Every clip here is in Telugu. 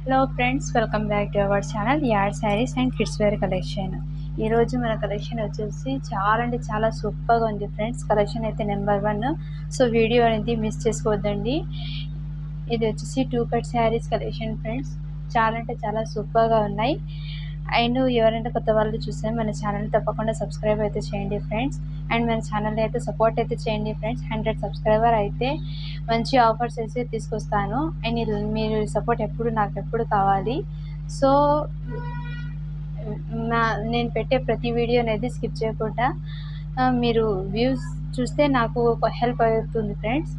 Hello friends, welcome back to our channel ad sarees and kids wear collection. ఈరోజు మన కలెక్షన్ వచ్చేసి చాలా అంటే చాలా సూపర్గా ఉంది ఫ్రెండ్స్. కలెక్షన్ అయితే నెంబర్ 1. సో వీడియో అనేది మిస్ చేసుకోవద్దండి. ఇది వచ్చేసి 2 కట్ శారీస్ కలెక్షన్ ఫ్రెండ్స్. చాలా అంటే చాలా సూపర్గా ఉన్నాయి. అండ్ ఎవరైనా కొత్త వాళ్ళు చూస్తే మన ఛానల్ తప్పకుండా సబ్స్క్రైబ్ అయితే చేయండి ఫ్రెండ్స్. అండ్ మన ఛానల్ అయితే సపోర్ట్ అయితే చేయండి ఫ్రెండ్స్. 100 సబ్స్క్రైబర్ అయితే మంచి ఆఫర్స్ అయితే తీసుకొస్తాను. అండ్ మీరు సపోర్ట్ నాకు ఎప్పుడు కావాలి. సో నేను పెట్టే ప్రతి వీడియో అనేది స్కిప్ చేయకుండా మీరు వ్యూస్ చూస్తే నాకు ఒక హెల్ప్ అవుతుంది ఫ్రెండ్స్.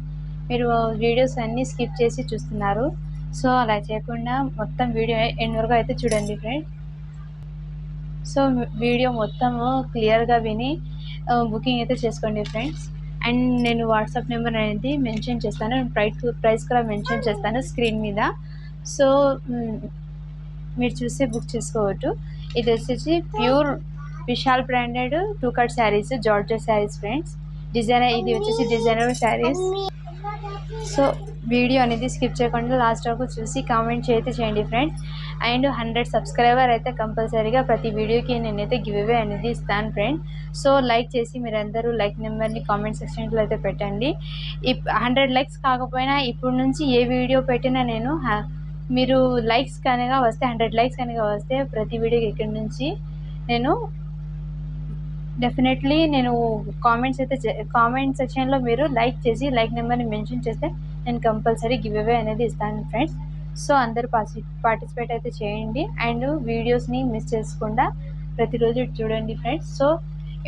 మీరు వీడియోస్ అన్నీ స్కిప్ చేసి చూస్తున్నారు. సో అలా చేయకుండా మొత్తం వీడియో ఎండ్ వరకు అయితే చూడండి ఫ్రెండ్స్. సో వీడియో మొత్తము క్లియర్గా విని బుకింగ్ అయితే చేసుకోండి ఫ్రెండ్స్. అండ్ నేను వాట్సాప్ నెంబర్ అనేది మెన్షన్ చేస్తాను. ప్రైస్ కూడా మెన్షన్ చేస్తాను స్క్రీన్ మీద. సో మీరు చూసి బుక్ చేసుకోవచ్చు. ఇది వచ్చేసి pure Vishal branded 2 cut saris, georgette saris friends. ఇది వచ్చేసి డిజైనర్ శారీస్. సో వీడియో అనేది స్కిప్ చేయకుండా లాస్ట్ వరకు చూసి కామెంట్ అయితే చేయండి ఫ్రెండ్స్. అండ్ 100 సబ్స్క్రైబర్ అయితే కంపల్సరీగా ప్రతి వీడియోకి నేనైతే గివ్ అవే అనేది ఇస్తాను ఫ్రెండ్స్. సో లైక్ చేసి మీరందరూ లైక్ నెంబర్ని కామెంట్ సెక్షన్లో అయితే పెట్టండి. 100 లైక్స్ కాకపోయినా ఇప్పటి నుంచి ఏ వీడియో పెట్టినా నేను మీరు లైక్స్ కనుక వస్తే 100 లైక్స్ కనుక వస్తే ప్రతి వీడియోకి ఇక్కడి నుంచి నేను డెఫినెట్లీ కామెంట్ సెక్షన్లో మీరు లైక్ చేసి లైక్ నెంబర్ని మెన్షన్ చేస్తే నేను కంపల్సరీ గివ్ అవే అనేది ఇస్తాను ఫ్రెండ్స్. సో అందరూ పార్టిసిపేట్ అయితే చేయండి. అండ్ వీడియోస్ని మిస్ చేసుకుండా ప్రతిరోజు చూడండి ఫ్రెండ్స్. సో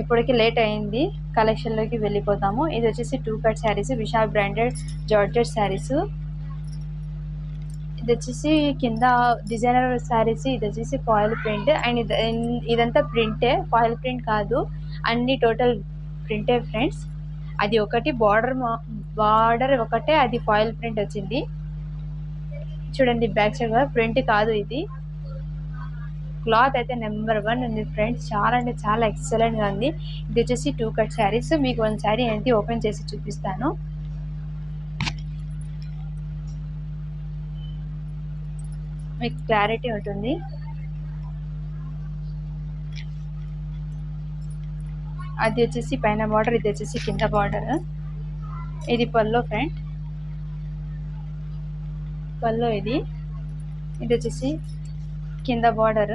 ఇప్పటికి లేట్ అయింది, కలెక్షన్లోకి వెళ్ళిపోతాము. ఇది వచ్చేసి 2 cut saris, Vishal branded georgette saris. ఇది వచ్చేసి కింద డిజైనర్ శారీస్. ఇది వచ్చేసి ఫాయిల్ ప్రింట్. అండ్ ఇదంతా ప్రింటే, ఫాయిల్ ప్రింట్ కాదు, అన్ని టోటల్ ప్రింటే ఫ్రెండ్స్. అది ఒకటి బార్డర్ ఒకటే అది ఫాయిల్ ప్రింట్ వచ్చింది. చూడండి బ్యాక్ సైడ్ కూడా ప్రింట్ కాదు ఇది. క్లాత్ అయితే నెంబర్ 1 ఉంది ఫ్రెండ్స్. చాలా అంటే చాలా ఎక్సలెంట్గా ఉంది. ఇది వచ్చేసి 2 కట్ శారీస్. మీకు 1 శారీ అనేది ఓపెన్ చేసి చూపిస్తాను. మీకు క్లారిటీ ఉంటుంది. అది వచ్చేసి పైన బార్డర్, ఇది వచ్చేసి కింద బార్డర్. ఇది పల్లో ఫ్రెండ్, పల్లో ఇది వచ్చేసి కింద బార్డర్.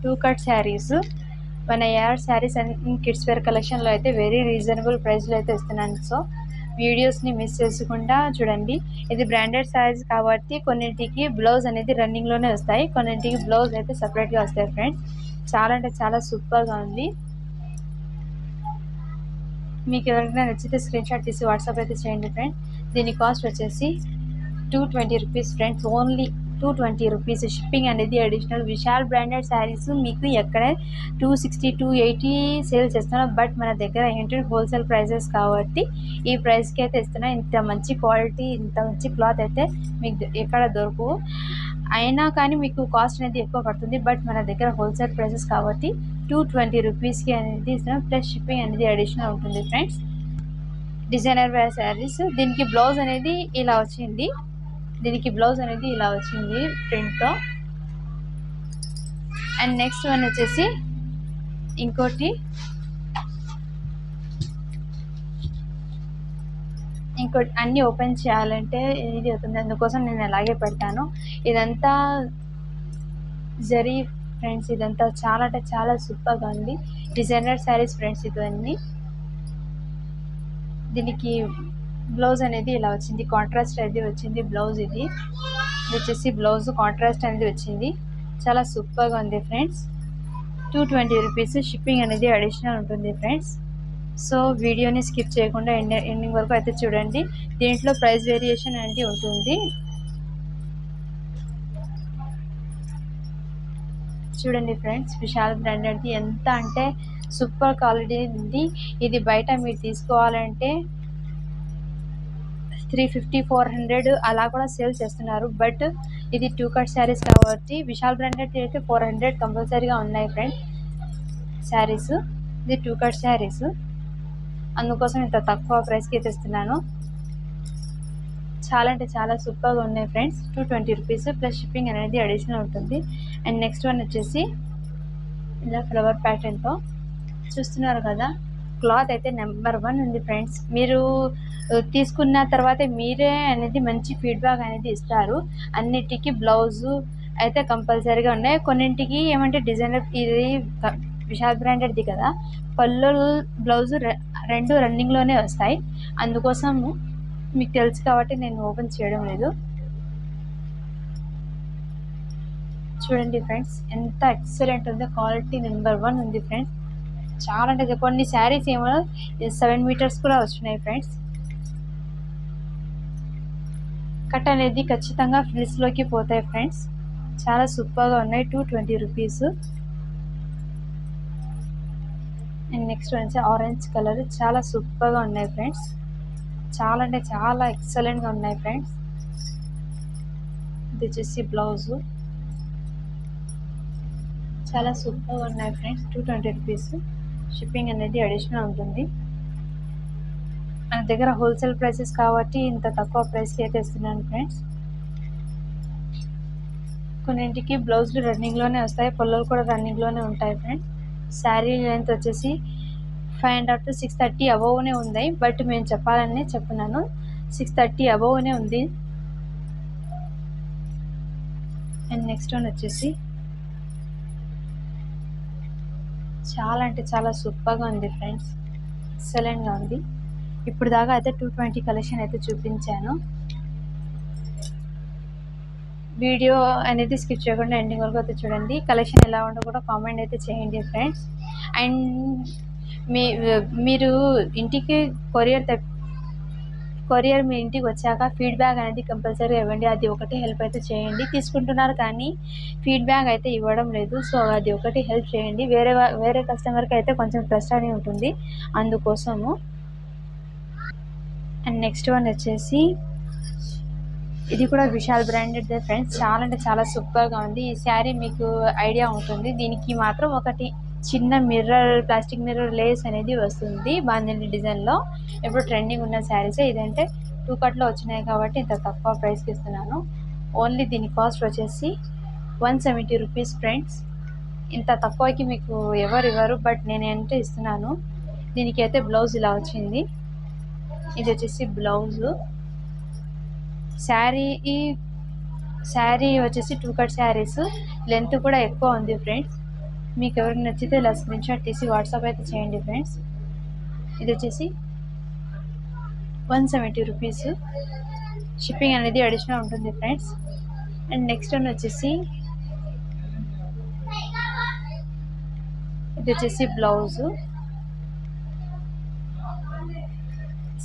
2 కట్ శారీస్. మన ad sarees and kids wear కలెక్షన్లో అయితే వెరీ రీజనబుల్ ప్రైస్లో అయితే ఇస్తున్నాను. సో వీడియోస్ని మిస్ చేసుకుండా చూడండి. ఇది బ్రాండెడ్ శారీస్ కాబట్టి కొన్నింటికి బ్లౌజ్ అనేది రన్నింగ్లోనే వస్తాయి, కొన్నింటికి బ్లౌజ్ అయితే సపరేట్గా వస్తాయి ఫ్రెండ్స్. చాలా అంటే చాలా సూపర్గా ఉంది. మీకు ఎవరికైనా నచ్చితే స్క్రీన్ షాట్ తీసి వాట్సాప్ అయితే చేయండి ఫ్రెండ్స్. దీని కాస్ట్ వచ్చేసి 220 rupees friends. Only 220 rupees. Shipping అనేది అడిషనల్. విశాల్ బ్రాండెడ్ శారీస్ మీకు ఎక్కడ 260 280 సేల్ చేస్తున్నాం. బట్ మన దగ్గర ఏంటంటే హోల్సేల్ ప్రైసెస్ కాబట్టి ఈ ప్రైస్కి అయితే ఇస్తున్నాం. ఇంత మంచి క్వాలిటీ, ఇంత మంచి క్లాత్ అయితే మీకు ఎక్కడ దొరకవు. అయినా కానీ మీకు కాస్ట్ అనేది ఎక్కువ పడుతుంది. బట్ మన దగ్గర హోల్సేల్ ప్రైసెస్ కాబట్టి 220 రూపీస్కి అనేది ఇస్తున్నాం. ప్లస్ షిప్పింగ్ అనేది అడిషనల్ ఉంటుంది ఫ్రెండ్స్. Designer wear sarees. దీనికి బ్లౌజ్ అనేది ఇలా వచ్చింది. ప్రింట్తో. అండ్ నెక్స్ట్ వన్ వచ్చేసి ఇంకోటి అన్నీ ఓపెన్ చేయాలంటే ఇది అవుతుంది, అందుకోసం నేను అలాగే పెడతాను. ఇదంతా జరీ ఫ్రెండ్స్. ఇదంతా చాలా అంటే చాలా సూపర్గా ఉంది. డిజైనర్ శారీస్ ఫ్రెండ్స్ ఇవన్నీ. దీనికి బ్లౌజ్ అనేది ఇలా వచ్చింది, కాంట్రాస్ట్ అనేది వచ్చింది బ్లౌజ్. ఇది వచ్చేసి బ్లౌజ్ కాంట్రాస్ట్ అనేది వచ్చింది. చాలా సూపర్గా ఉంది ఫ్రెండ్స్. 220 రూపీస్. షిప్పింగ్ అనేది అడిషనల్ ఉంటుంది ఫ్రెండ్స్. సో వీడియోని స్కిప్ చేయకుండా ఎండింగ్ వరకు అయితే చూడండి. దీంట్లో ప్రైస్ వేరియేషన్ అనేది ఉంటుంది. చూడండి ఫ్రెండ్స్, విశాల్ బ్రాండెడ్ది ఎంత అంటే సూపర్ క్వాలిటీ ఉంది. ఇది బయట మీరు తీసుకోవాలంటే 350 400 అలా కూడా సేల్ చేస్తున్నారు. బట్ ఇది 2 కట్ శారీస్ కాబట్టి విశాల్ బ్రాండెడ్ అయితే 400 కంపల్సరీగా ఉన్నాయి ఫ్రెండ్ శారీస్. ఇది 2 కట్ శారీస్, అందుకోసం ఇంత తక్కువ ప్రైస్కి అయితే ఇస్తున్నాను. చాలా అంటే చాలా సూపర్గా ఉన్నాయి ఫ్రెండ్స్. 220 రూపీస్ ప్లస్ షిప్పింగ్ అనేది అడిషనల్ ఉంటుంది. అండ్ నెక్స్ట్ వన్ వచ్చేసి ఇలా ఫ్లవర్ ప్యాటర్న్తో చూస్తున్నారు కదా. క్లాత్ అయితే నెంబర్ 1 ఉంది ఫ్రెండ్స్. మీరు తీసుకున్న తర్వాత మీరే అనేది మంచి ఫీడ్బ్యాక్ అనేది ఇస్తారు. అన్నిటికీ బ్లౌజు అయితే కంపల్సరీగా ఉన్నాయి. కొన్నింటికి ఏమంటే డిజైనర్ ఇది విశాల్ బ్రాండెడ్ది కదా, పళ్ళు బ్లౌజు రెండు రన్నింగ్లోనే వస్తాయి. అందుకోసం మీకు తెలుసు కాబట్టి నేను ఓపెన్ చేయడం లేదు. చూడండి ఫ్రెండ్స్, ఎంత ఎక్సలెంట్ ఉందో. క్వాలిటీ నెంబర్ 1 ఉంది ఫ్రెండ్స్. చాలా అంటే కొన్ని శారీస్ ఏమో 7 మీటర్స్ కూడా వచ్చినాయి ఫ్రెండ్స్. కట్ అనేది ఖచ్చితంగా ఫ్రిల్స్లోకి పోతాయి ఫ్రెండ్స్. చాలా సూపర్గా ఉన్నాయి. 220 రూపీస్. అండ్ నెక్స్ట్ వచ్చి ఆరెంజ్ కలర్ చాలా సూపర్గా ఉన్నాయి ఫ్రెండ్స్. చాలా అంటే చాలా ఎక్సలెంట్గా ఉన్నాయి ఫ్రెండ్స్. ఇది వచ్చేసి బ్లౌజు చాలా సూపర్గా ఉన్నాయి ఫ్రెండ్స్. 220 రూపీస్. షిప్పింగ్ అనేది అడిషనల్ ఉంటుంది. మన దగ్గర హోల్సేల్ ప్రైసెస్ కాబట్టి ఇంత తక్కువ ప్రైస్కి అయితే ఇస్తున్నాను ఫ్రెండ్స్. కొన్నింటికి బ్లౌజులు రన్నింగ్లోనే వస్తాయి, పళ్ళులు కూడా రన్నింగ్లోనే ఉంటాయి ఫ్రెండ్స్. శారీ లెంత్ వచ్చేసి 500 to 630 అబోవ్నే ఉంది. బట్ మేము చెప్పాలని చెప్తున్నాను, 630 అబోవ్నే ఉంది. అండ్ నెక్స్ట్ వన్ వచ్చేసి చాలా అంటే చాలా సూపర్గా ఉంది ఫ్రెండ్స్. ఎక్సలెంట్గా ఉంది. ఇప్పుడు దాకా అయితే 220 కలెక్షన్ అయితే చూపించాను. వీడియో అనేది స్కిప్ చేయకుండా ఎండింగ్ వరకు అయితే చూడండి. కలెక్షన్ ఎలా ఉందో కూడా కామెంట్ అయితే చేయండి ఫ్రెండ్స్. అండ్ మీరు ఇంటికి కొరియర్ మీ ఇంటికి వచ్చాక ఫీడ్బ్యాక్ అనేది కంపల్సరీ ఇవ్వండి. అది ఒకటి హెల్ప్ అయితే చేయండి. తీసుకుంటున్నారు కానీ ఫీడ్బ్యాక్ అయితే ఇవ్వడం లేదు. సో అది ఒకటి హెల్ప్ చేయండి. వేరే కస్టమర్కి అయితే కొంచెం ట్రస్ట్ అని ఉంటుంది, అందుకోసము. అండ్ నెక్స్ట్ వన్ వచ్చేసి ఇది కూడా విశాల్ బ్రాండెడ్ ఫ్రెండ్స్. చాలా అంటే చాలా సూపర్గా ఉంది. ఈ శారీ మీకు ఐడియా ఉంటుంది. దీనికి మాత్రం ఒకటి చిన్న మిర్రర్, ప్లాస్టిక్ మిర్రర్ లేస్ అనేది వస్తుంది బాందిని డిజైన్లో. ఇప్పుడు ట్రెండింగ్ ఉన్న శారీసే. ఇదంటే 2 కట్లో వచ్చినాయి కాబట్టి ఇంత తక్కువ ప్రైస్కి ఇస్తున్నాను. ఓన్లీ దీని కాస్ట్ వచ్చేసి 170 రూపీస్ ఫ్రెండ్స్. ఇంత తక్కువకి మీకు ఎవరు ఇవ్వరు, బట్ నేను అంటే ఇస్తున్నాను. దీనికి అయితే బ్లౌజ్ ఇలా వచ్చింది. ఇది వచ్చేసి బ్లౌజు. శారీ వచ్చేసి 2 కట్ శారీస్. లెంత్ కూడా ఎక్కువ ఉంది ఫ్రెండ్స్. మీకు ఎవరికి నచ్చితే ఇలా స్క్రీన్ షాట్ తీసి వాట్సాప్ అయితే చేయండి ఫ్రెండ్స్. ఇది వచ్చేసి 170 రూపీస్. షిప్పింగ్ అనేది అడిషనల్ ఉంటుంది ఫ్రెండ్స్. అండ్ నెక్స్ట్ వన్ వచ్చేసి ఇది వచ్చేసి బ్లౌజు.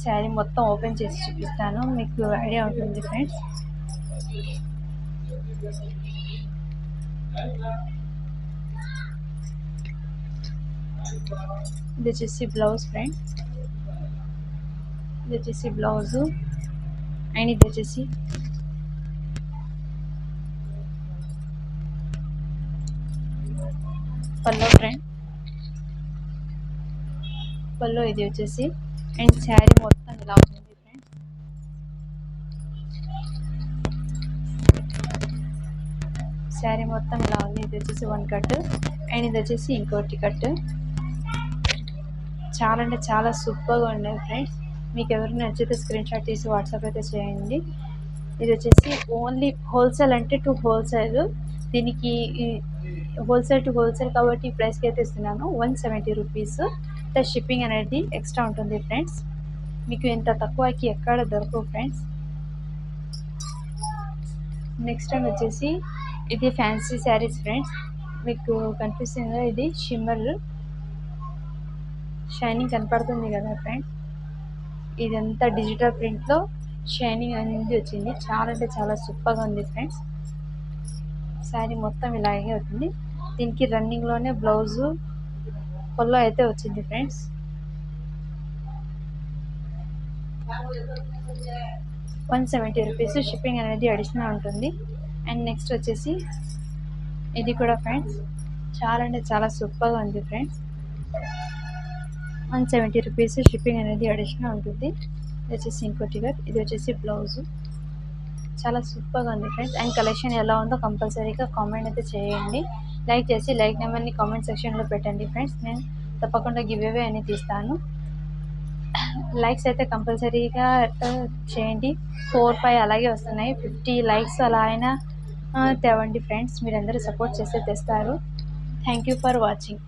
శారీ మొత్తం ఓపెన్ చేసి చూపిస్తాను, మీకు ఐడియా ఉంటుంది ఫ్రెండ్స్. ఇది వచ్చేసి బ్లౌజ్ ఫ్రెండ్స్. ఇది వచ్చేసి బ్లౌజు. అండ్ ఇది వచ్చేసి పల్లో ఫ్రెండ్, పల్లో. ఇది వచ్చేసి అండ్ శారీ మొత్తం ఇలా ఉంటుంది ఫ్రెండ్స్. శారీ మొత్తం ఇలా ఉంది. ఇది వచ్చేసి 1 కట్ అండ్ ఇది వచ్చేసి ఇంకోటి కట్. చాలా అంటే చాలా సూపర్గా ఉన్నాయి ఫ్రెండ్స్. మీకు ఎవరికి నచ్చితే స్క్రీన్ షాట్ తీసి వాట్సాప్ అయితే చేయండి. ఇది వచ్చేసి ఓన్లీ హోల్సేల్ అంటే టు హోల్సేల్. దీనికి హోల్సేల్ టు హోల్సేల్ కాబట్టి ఈ ప్రైస్కి అయితే ఇస్తున్నాను 170 రూపీస్. ప్లస్ షిప్పింగ్ అనేది ఎక్స్ట్రా ఉంటుంది ఫ్రెండ్స్. మీకు ఇంత తక్కువకి ఎక్కడ దొరకవు ఫ్రెండ్స్. నెక్స్ట్ టైం వచ్చేసి ఇది ఫ్యాన్సీ శారీస్ ఫ్రెండ్స్. మీకు కనిపిస్తుందా, ఇది షిమ్మర్ షైనింగ్ కనపడుతుంది కదా ఫ్రెండ్స్. ఇదంతా డిజిటల్ ప్రింట్లో షైనింగ్ అనేది వచ్చింది. చాలా అంటే చాలా సూపర్గా ఉంది ఫ్రెండ్స్. శారీ మొత్తం ఇలాగే అవుతుంది. దీనికి రన్నింగ్లోనే బ్లౌజు, పల్లో అయితే వచ్చింది ఫ్రెండ్స్. ₹170 షిప్పింగ్ అనేది అడిషనల్ ఉంటుంది. అండ్ నెక్స్ట్ వచ్చేసి ఇది కూడా ఫ్రెండ్స్ చాలా అంటే చాలా సూపర్గా ఉంది ఫ్రెండ్స్. ₹170 షిప్పింగ్ అనేది అడిషనల్ ఉంటుంది. ఇది వచ్చేసి ఇంకోటి కట్. ఇది వచ్చేసి బ్లౌజు. చాలా సూపర్గా ఉంది ఫ్రెండ్స్. అండ్ కలెక్షన్ ఎలా ఉందో కంపల్సరీగా కామెంట్ అయితే చేయండి. లైక్ చేసి లైక్ నెంబర్ని కామెంట్ సెక్షన్లో పెట్టండి ఫ్రెండ్స్. నేను తప్పకుండా గివ్ అవే అని తీస్తాను. లైక్స్ అయితే కంపల్సరీగా చేయండి. 4-5 అలాగే వస్తున్నాయి. 50 లైక్స్ అలా అయినా తేవండి ఫ్రెండ్స్. మీరందరూ సపోర్ట్ చేస్తే తెస్తారు. Thank you for watching.